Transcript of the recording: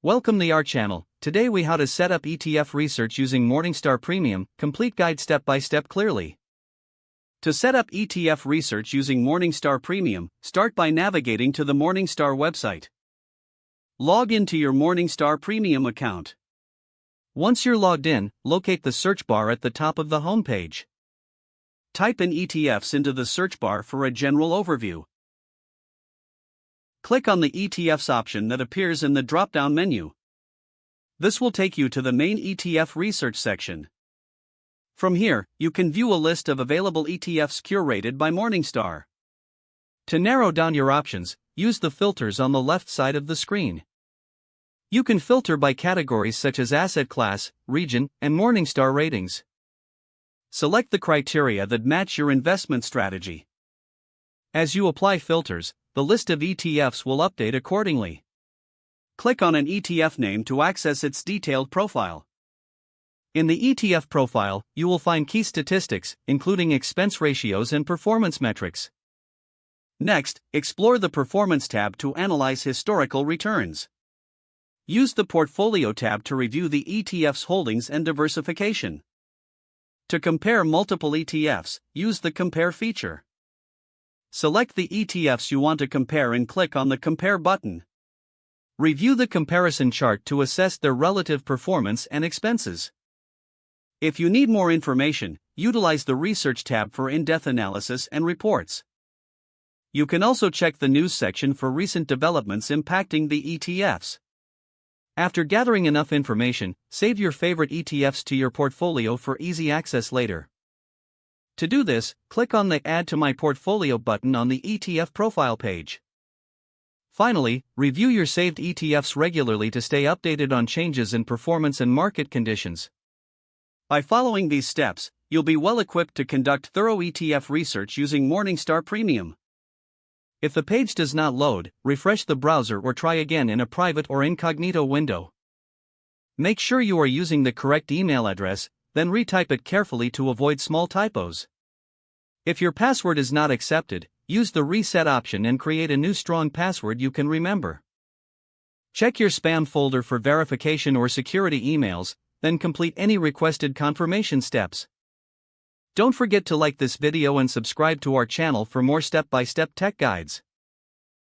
Welcome to our channel. Today we how to set up ETF research using Morningstar Premium, complete guide step by step clearly. To set up ETF research using Morningstar Premium, start by navigating to the Morningstar website. Log into your Morningstar Premium account. Once you're logged in, locate the search bar at the top of the home page. Type in ETFs into the search bar for a general overview. Click on the ETFs option that appears in the drop-down menu. This will take you to the main ETF research section. From here, you can view a list of available ETFs curated by Morningstar. To narrow down your options, use the filters on the left side of the screen. You can filter by categories such as asset class, region, and Morningstar ratings. Select the criteria that match your investment strategy. As you apply filters, the list of ETFs will update accordingly. Click on an ETF name to access its detailed profile. In the ETF profile, you will find key statistics, including expense ratios and performance metrics. Next, explore the Performance tab to analyze historical returns. Use the Portfolio tab to review the ETF's holdings and diversification. To compare multiple ETFs, use the Compare feature. Select the ETFs you want to compare and click on the Compare button. Review the comparison chart to assess their relative performance and expenses. If you need more information, utilize the Research tab for in-depth analysis and reports. You can also check the News section for recent developments impacting the ETFs. After gathering enough information, save your favorite ETFs to your portfolio for easy access later. To do this, click on the Add to My Portfolio button on the ETF profile page. Finally, review your saved ETFs regularly to stay updated on changes in performance and market conditions. By following these steps, you'll be well equipped to conduct thorough ETF research using Morningstar Premium. If the page does not load, refresh the browser or try again in a private or incognito window. Make sure you are using the correct email address, then retype it carefully to avoid small typos. If your password is not accepted, use the reset option and create a new strong password you can remember. Check your spam folder for verification or security emails, then complete any requested confirmation steps. Don't forget to like this video and subscribe to our channel for more step-by-step tech guides.